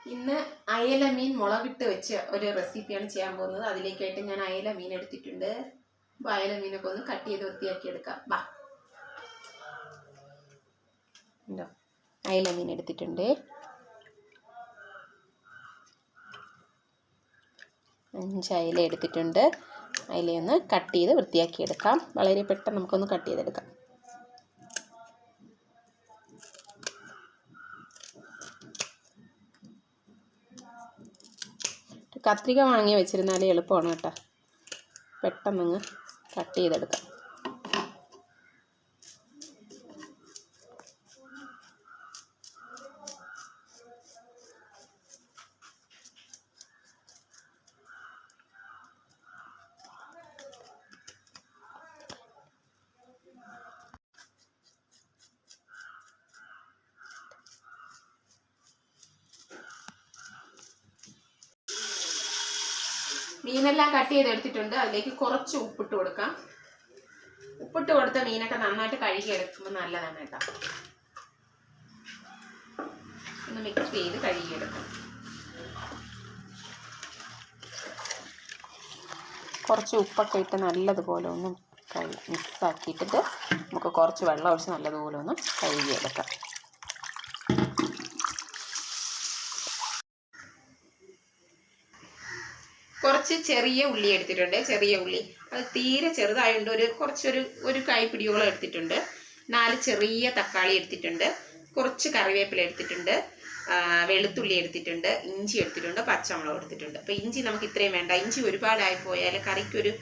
ഇന്ന് അയല മീൻ മുളകിട്ട് വെച്ച് ഒരു റെസിപ്പിയാണ് ചെയ്യാൻ പോകുന്നത്. അതിലേക്കായിട്ട് ഞാൻ അയല മീൻ എടുത്തിട്ടുണ്ട്. അപ്പോൾ അയല മീനൊക്കെ ഒന്ന് കട്ട് ചെയ്ത് വൃത്തിയാക്കി എടുക്കാം. ബാ, ഉണ്ടോ, അയല മീൻ എടുത്തിട്ടുണ്ട്. 5 അയല എടുത്തിട്ടുണ്ട്. അയലയൊന്ന് കട്ട് ചെയ്ത് വൃത്തിയാക്കി എടുക്കാം. വളരെ പെട്ടെന്ന് നമുക്കൊന്ന് കട്ട് ചെയ്തെടുക്കാം. കത്രിക വാങ്ങി വെച്ചിരുന്നാലേ എളുപ്പമാണ് കേട്ടോ, പെട്ടെന്നങ്ങ് കട്ട് ചെയ്തെടുക്കാം. മീനെല്ലാം കട്ട് ചെയ്തെടുത്തിട്ടുണ്ട്. അതിലേക്ക് കുറച്ച് ഉപ്പിട്ട് കൊടുക്കാം. ഉപ്പിട്ട് കൊടുത്ത മീനൊക്കെ നന്നായിട്ട് കഴുകി എടുക്കുമ്പോൾ നല്ലതാണ് കേട്ടോ. ഒന്ന് മിക്സ് ചെയ്ത് കഴുകിയെടുക്കാം. കുറച്ച് ഉപ്പൊക്കെ ഇട്ട് നല്ലതുപോലെ ഒന്ന് മിക്സ് ആക്കിയിട്ടിട്ട് നമുക്ക് കുറച്ച് വെള്ളം ഒഴിച്ച് നല്ലതുപോലെ ഒന്ന് കഴുകിയെടുക്കാം. കുറച്ച് ചെറിയ ഉള്ളി എടുത്തിട്ടുണ്ട്. ചെറിയ ഉള്ളി അത് തീരെ ചെറുതായതുകൊണ്ട് ഒരു കൈപ്പിടിയോളം എടുത്തിട്ടുണ്ട്. 4 ചെറിയ തക്കാളി എടുത്തിട്ടുണ്ട്. കുറച്ച് കറിവേപ്പില എടുത്തിട്ടുണ്ട്. വെളുത്തുള്ളി എടുത്തിട്ടുണ്ട്. ഇഞ്ചി എടുത്തിട്ടുണ്ട്. പച്ചമുളക് എടുത്തിട്ടുണ്ട്. അപ്പോൾ ഇഞ്ചി നമുക്ക് ഇത്രയും വേണ്ട. ഇഞ്ചി ഒരുപാടായി പോയാൽ കറിക്കൊരു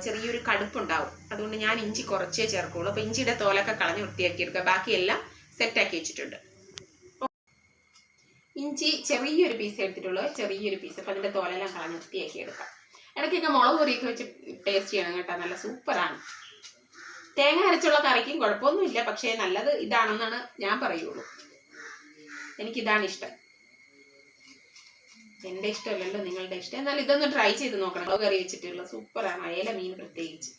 ചെറിയൊരു കടുപ്പുണ്ടാവും. അതുകൊണ്ട് ഞാൻ ഇഞ്ചി കുറച്ചേ ചേർക്കുള്ളൂ. അപ്പോൾ ഇഞ്ചിയുടെ തോലൊക്കെ കളഞ്ഞ് വൃത്തിയാക്കി എടുക്കുക. ബാക്കിയെല്ലാം സെറ്റാക്കി വെച്ചിട്ടുണ്ട്. ഇഞ്ചി ചെറിയൊരു പീസ് എടുത്തിട്ടുള്ളൂ, ചെറിയൊരു പീസ്. അപ്പം അതിൻ്റെ തോലെല്ലാം കളഞ്ഞ് വൃത്തിയാക്കി എടുക്കാം. ഇടയ്ക്കൊക്കെ മുളക് പൊടിയൊക്കെ വെച്ച് ടേസ്റ്റ് ചെയ്യണം കേട്ടോ, നല്ല സൂപ്പറാണ്. തേങ്ങ അരച്ചുള്ള കറിക്കും കുഴപ്പമൊന്നുമില്ല, പക്ഷേ നല്ലത് ഇതാണെന്നാണ് ഞാൻ പറയുള്ളൂ. എനിക്കിതാണ് ഇഷ്ടം. എൻ്റെ ഇഷ്ടമല്ലല്ലോ നിങ്ങളുടെ ഇഷ്ടം. എന്നാൽ ഇതൊന്ന് ട്രൈ ചെയ്ത് നോക്കണം. മുളക് കറി വെച്ചിട്ടുള്ള സൂപ്പറാണ്, അയല മീൻ പ്രത്യേകിച്ച്.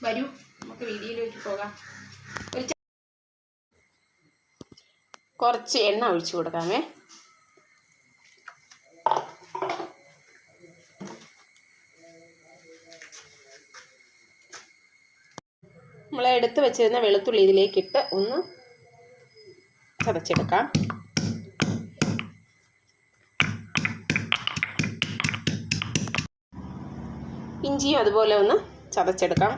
വരൂ, നമുക്ക് വീഡിയോയിലേക്ക് പോകാം. കുറച്ച് എണ്ണ ഒഴിച്ചു കൊടുക്കാമേ. നമ്മൾ എടുത്ത് വെച്ചിരുന്ന വെളുത്തുള്ളി ഇതിലേക്കിട്ട് ഒന്ന് ചതച്ചെടുക്കാം. ഇഞ്ചിയും അതുപോലെ ഒന്ന് ചതച്ചെടുക്കാം.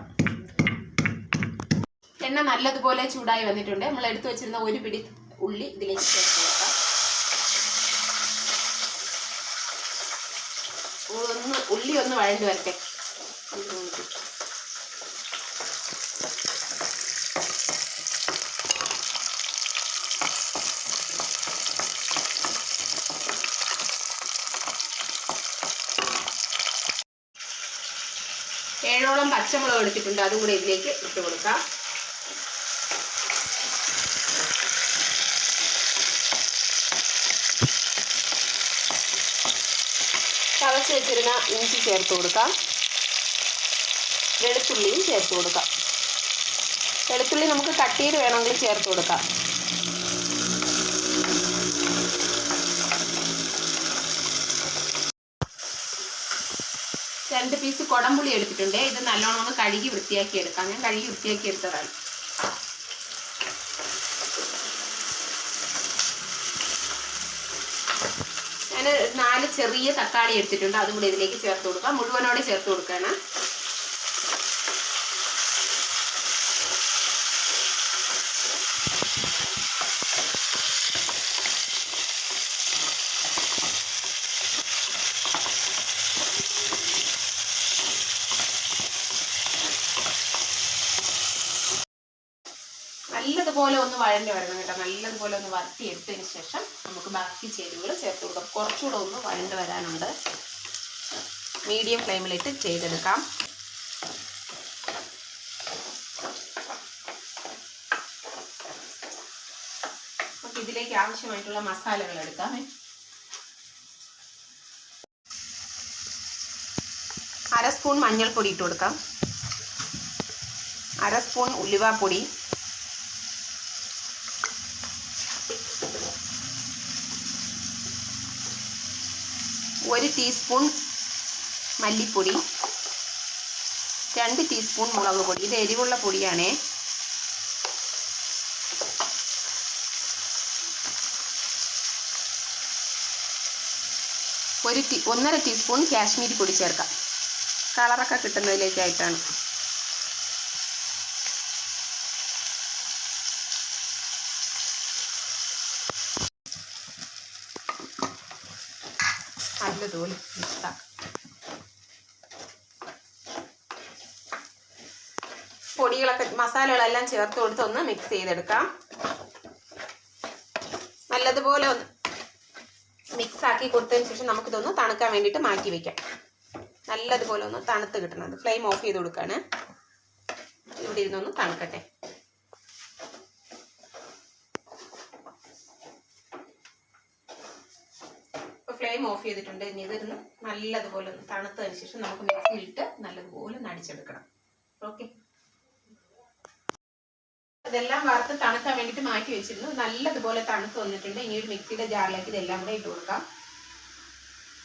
എണ്ണ നല്ലതുപോലെ ചൂടായി വന്നിട്ടുണ്ട്. നമ്മൾ എടുത്ത് വെച്ചിരുന്ന ഒരു പിടി ഉള്ളി ഇതിലേക്ക് ചേർത്ത് കൊടുക്കാം. ഉള്ളി ഒന്ന് വഴണ്ട് വരട്ടെ. ഏഴോളം പച്ചമുളക് എടുത്തിട്ടുണ്ട്. അതും കൂടെ ഇതിലേക്ക് ഇട്ട് കൊടുക്കാം. ചതച്ച് വെച്ചിരുന്ന ഇഞ്ചി ചേർത്ത് കൊടുക്കാം. വെളുത്തുള്ളിയും ചേർത്ത് കൊടുക്കാം. വെളുത്തുള്ളി നമുക്ക് കട്ട് ചെയ്ത് വേണമെങ്കിൽ ചേർത്ത് കൊടുക്കാം. രണ്ട് പീസ് കുടംപുളി എടുത്തിട്ടുണ്ട്. ഇത് നല്ലോണം ഒന്ന് കഴുകി വൃത്തിയാക്കി എടുക്കാം. ഞാൻ കഴുകി വൃത്തിയാക്കി എടുത്തതാണ്. ഞാൻ 4 ചെറിയ തക്കാളി എടുത്തിട്ടുണ്ട്. അതും കൂടി ഇതിലേക്ക് ചേർത്ത് കൊടുക്കാം. മുഴുവനോടെ ചേർത്ത് കൊടുക്കണം. നല്ലതുപോലെ ഒന്ന് വഴണ്ടി വരണം കേട്ടോ. നല്ലതുപോലെ ഒന്ന് വരട്ടിയെടുത്തതിന് ശേഷം നമുക്ക് ബാക്കി ചേരുവകൾ ചേർത്ത് കൊടുക്കാം. കുറച്ചുകൂടെ ഒന്ന് വഴണ്ട് വരാനുണ്ട്. മീഡിയം ഫ്ലെയിമിലിട്ട് ചെയ്തെടുക്കാം. നമുക്ക് ഇതിലേക്ക് ആവശ്യമായിട്ടുള്ള മസാലകൾ എടുക്കാം. 1/2 സ്പൂൺ മഞ്ഞൾപ്പൊടി ഇട്ട് കൊടുക്കാം. 1/2 സ്പൂൺ ഉലുവാപ്പൊടി, 1 ടീസ്പൂൺ മല്ലിപ്പൊടി, 2 ടീസ്പൂൺ മുളക് പൊടി. ഇത് എരിവുള്ള പൊടിയാണേ. ഒന്നര ടീസ്പൂൺ കാശ്മീരി പൊടി ചേർക്കാം. കളറൊക്കെ കിട്ടുന്നതിലേക്കായിട്ടാണ്. നല്ലതുപോലെ മിക്സാക്കാം. പൊടികളൊക്കെ മസാലകളെല്ലാം ചേർത്ത് കൊടുത്ത് ഒന്ന് മിക്സ് ചെയ്തെടുക്കാം. നല്ലതുപോലെ ഒന്ന് മിക്സാക്കി കൊടുത്തതിന് ശേഷം നമുക്കിതൊന്ന് തണുക്കാൻ വേണ്ടിയിട്ട് മാറ്റി വയ്ക്കാം. നല്ലതുപോലെ ഒന്ന് തണുത്ത് കിട്ടണം. ഫ്ലെയിം ഓഫ് ചെയ്ത് കൊടുക്കുകയാണ്. ഇവിടെ ഇരുന്നൊന്ന് തണുക്കട്ടെ. ഫ്ലെയിം ഓഫ് ചെയ്തിട്ടുണ്ട്. ഇനി ഇതിരുന്ന് നല്ലതുപോലെ ഒന്ന് തണുത്തതിന് ശേഷം നമുക്ക് മിക്സിയിലിട്ട് നല്ലതുപോലെ നടിച്ചെടുക്കണം. ഓക്കെ, ഇതെല്ലാം വറുത്ത് തണുക്കാൻ വേണ്ടിയിട്ട് മാറ്റി വെച്ചിരുന്നു. നല്ലതുപോലെ തണുത്ത് വന്നിട്ടുണ്ട്. ഇനി ഒരു മിക്സിയുടെ ജാറിലേക്ക് ഇതെല്ലാം കൂടെ ഇട്ട് കൊടുക്കാം.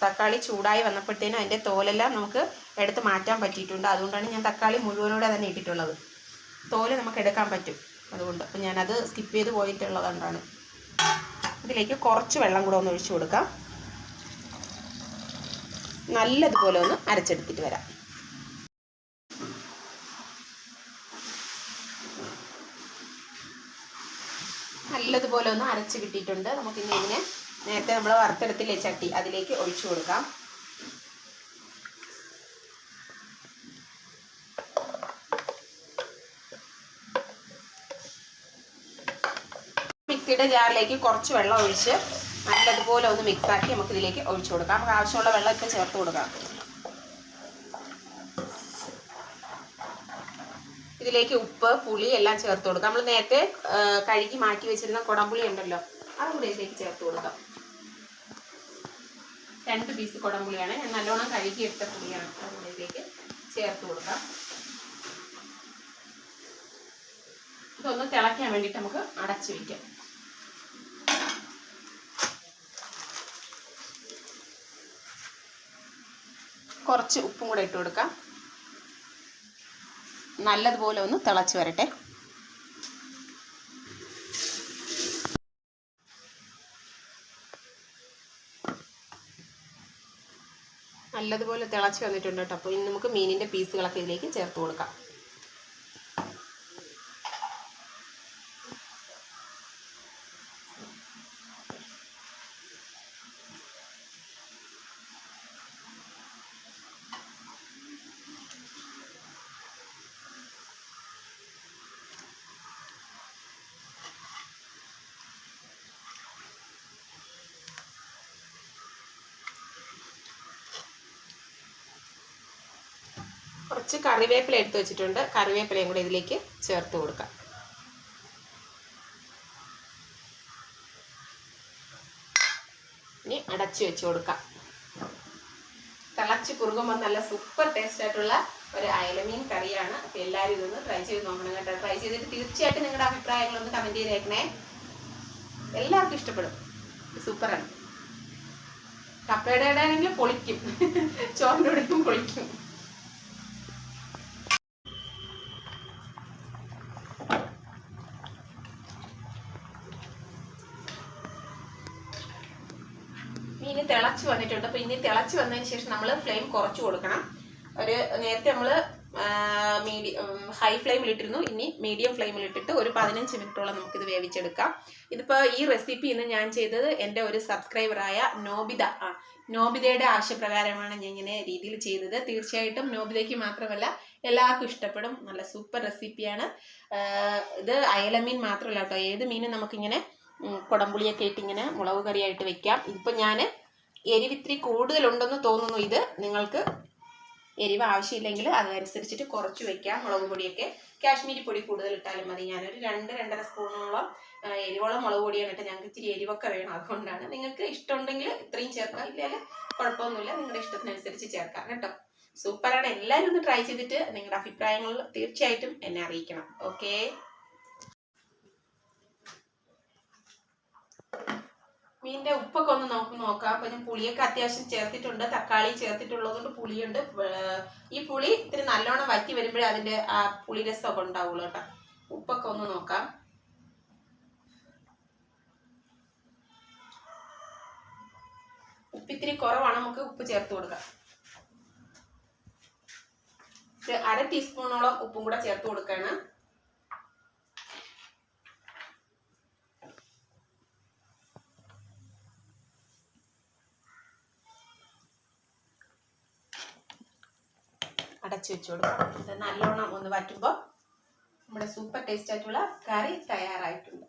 തക്കാളി ചൂടായി വന്നപ്പോഴത്തേനും അതിൻ്റെ തോലെല്ലാം നമുക്ക് എടുത്ത് മാറ്റാൻ പറ്റിയിട്ടുണ്ട്. അതുകൊണ്ടാണ് ഞാൻ തക്കാളി മുഴുവനോടെ തന്നെ ഇട്ടിട്ടുള്ളത്. തോല് നമുക്ക് എടുക്കാൻ പറ്റും, അതുകൊണ്ട്. അപ്പം ഞാനത് സ്കിപ്പ് ചെയ്ത് പോയിട്ടുള്ളത് കൊണ്ടാണ്. ഇതിലേക്ക് കുറച്ച് വെള്ളം കൂടെ ഒന്ന് ഒഴിച്ചു കൊടുക്കാം. നല്ലതുപോലെ ഒന്ന് അരച്ചെടുത്തിട്ട് വരാം. നല്ലതുപോലെ ഒന്ന് അരച്ച് കിട്ടിയിട്ടുണ്ട്. നമുക്കിനി ഇതിനെ നേരത്തെ നമ്മൾ വറുത്തെടുത്തില്ലേ ചട്ടി, അതിലേക്ക് ഒഴിച്ചു കൊടുക്കാം. മിക്സിയുടെ ജാറിലേക്ക് കുറച്ച് വെള്ളം ഒഴിച്ച് നല്ലതുപോലെ ഒന്ന് മിക്സാക്കി നമുക്കിതിലേക്ക് ഒഴിച്ചു കൊടുക്കാം. നമുക്ക് ആവശ്യമുള്ള വെള്ളം ഇപ്പോൾ ചേർത്ത് കൊടുക്കാം. ഇതിലേക്ക് ഉപ്പ്, പുളി എല്ലാം ചേർത്ത് കൊടുക്കാം. നമ്മൾ നേരത്തെ കഴുകി മാറ്റി വെച്ചിരുന്ന കുടംപുളി ഉണ്ടല്ലോ, അതും കൂടെ ഇതിലേക്ക് ചേർത്ത് കൊടുക്കാം. 2 പീസ് കുടംപുളിയാണ്. ഞാൻ നല്ലോണം കഴുകി എടുത്ത പുളിയാണ്. അതും കൂടെ ഇതിലേക്ക് ചേർത്ത് കൊടുക്കാം. ഇതൊന്ന് തിളയ്ക്കാൻ വേണ്ടിയിട്ട് നമുക്ക് അടച്ചു വയ്ക്കാം. കുറച്ച് ഉപ്പും കൂടെ ഇട്ട് കൊടുക്കാം. നല്ലതുപോലെ ഒന്ന് തിളച്ച് വരട്ടെ. നല്ലതുപോലെ തിളച്ച് വന്നിട്ടുണ്ട് കേട്ടോ. അപ്പോൾ ഇനി നമുക്ക് മീനിൻ്റെ പീസുകളൊക്കെ ഇതിലേക്ക് ചേർത്ത് കൊടുക്കാം. കുറച്ച് കറിവേപ്പില എടുത്ത് വെച്ചിട്ടുണ്ട്. കറിവേപ്പിലയും കൂടെ ഇതിലേക്ക് ചേർത്ത് കൊടുക്കാം. ഇനി അടച്ചു വെച്ച് കൊടുക്കാം. തിളച്ച് കുറുകുമ്പോൾ നല്ല സൂപ്പർ ടേസ്റ്റ് ആയിട്ടുള്ള ഒരു അയലമീൻ കറിയാണ്. അപ്പോൾ എല്ലാവരും ഇതൊന്ന് ട്രൈ ചെയ്ത് നോക്കണം കേട്ടോ. ട്രൈ ചെയ്തിട്ട് തീർച്ചയായിട്ടും നിങ്ങളുടെ അഭിപ്രായങ്ങളൊന്ന് കമൻറ്റ് ചെയ്തേക്കണേ. എല്ലാവർക്കും ഇഷ്ടപ്പെടും. സൂപ്പറാണ്. കപ്പയുടെ ആണെങ്കിൽ പൊളിക്കും, ചോറിൻ്റെ കൂടെയും പൊളിക്കും. മീൻ തിളച്ച് വന്നിട്ടുണ്ട്. അപ്പോൾ ഇനി തിളച്ച് വന്നതിന് ശേഷം നമ്മൾ ഫ്ലെയിം കുറച്ച് കൊടുക്കണം. നേരത്തെ നമ്മൾ ഹൈ ഫ്ലെയിമിലിട്ടിരുന്നു. ഇനി മീഡിയം ഫ്ലെയിമിലിട്ടിട്ട് ഒരു 15 മിനിറ്റോളം നമുക്കിത് വേവിച്ചെടുക്കാം. ഇതിപ്പോൾ ഈ റെസിപ്പി ഇന്ന് ഞാൻ ചെയ്തത് എൻ്റെ ഒരു സബ്സ്ക്രൈബറായ നോബിതയുടെ ആവശ്യപ്രകാരമാണ് ഞാൻ ഇങ്ങനെ രീതിയിൽ ചെയ്തത്. തീർച്ചയായിട്ടും നോബിതയ്ക്ക് മാത്രമല്ല എല്ലാവർക്കും ഇഷ്ടപ്പെടും. നല്ല സൂപ്പർ റെസിപ്പിയാണ്. ഇത് അയലമീൻ മാത്രമല്ല കേട്ടോ, ഏത് മീനും നമുക്കിങ്ങനെ കുടംപുളിയൊക്കെ ഇട്ട് ഇങ്ങനെ മുളക് കറിയായിട്ട് വെക്കാം. ഇതിപ്പോൾ ഞാൻ എരിവിത്തിരി കൂടുതലുണ്ടെന്ന് തോന്നുന്നു. ഇത് നിങ്ങൾക്ക് എരിവ് ആവശ്യമില്ലെങ്കിൽ അതനുസരിച്ചിട്ട് കുറച്ച് വെക്കാം. മുളക് പൊടിയൊക്കെ കാശ്മീരി പൊടി കൂടുതൽ ഇട്ടാലും മതി. ഞാനൊരു 2-2.5 സ്പൂണോളം എരിവുള്ള മുളക് പൊടിയാണ് ഇട്ട്. ഞങ്ങൾക്ക് ഇച്ചിരി എരിവൊക്കെ വേണം, അതുകൊണ്ടാണ്. നിങ്ങൾക്ക് ഇഷ്ടമുണ്ടെങ്കിൽ ഇത്രയും ചേർക്കാം, ഇല്ലെങ്കിൽ കുഴപ്പമൊന്നുമില്ല. നിങ്ങളുടെ ഇഷ്ടത്തിനനുസരിച്ച് ചേർക്കാം കേട്ടോ. സൂപ്പറാണ്. എല്ലാവരും ഒന്ന് ട്രൈ ചെയ്തിട്ട് നിങ്ങളുടെ അഭിപ്രായങ്ങൾ തീർച്ചയായിട്ടും എന്നെ അറിയിക്കണം. ഓക്കെ. മീനിന്റെ ഉപ്പൊക്കെ ഒന്ന് നമുക്ക് നോക്കാം. അപ്പൊ ഞാൻ പുളിയൊക്കെ അത്യാവശ്യം ചേർത്തിട്ടുണ്ട്, തക്കാളി ചേർത്തിട്ടുള്ളത് കൊണ്ട് പുളിയുണ്ട്. ഈ പുളി ഇത്തിരി നല്ലോണം വറ്റി വരുമ്പോഴേ അതിന്റെ ആ പുളി രസമൊക്കെ ഉണ്ടാവുള്ളൂ കേട്ടോ. ഉപ്പൊക്കെ ഒന്ന് നോക്കാം. ഉപ്പിത്തിരി കുറവാണ്, നമുക്ക് ഉപ്പ് ചേർത്ത് കൊടുക്കാം. 1/2 ടീസ്പൂണോളം ഉപ്പും കൂടെ ചേർത്ത് കൊടുക്കാണ്. അടച്ചു വെച്ചു കൊടുക്കാം. ഇത് നല്ലോണം ഒന്ന് വറ്റുമ്പോൾ നമ്മുടെ സൂപ്പർ ടേസ്റ്റ് ആയിട്ടുള്ള കറി തയ്യാറായിട്ടുണ്ട്.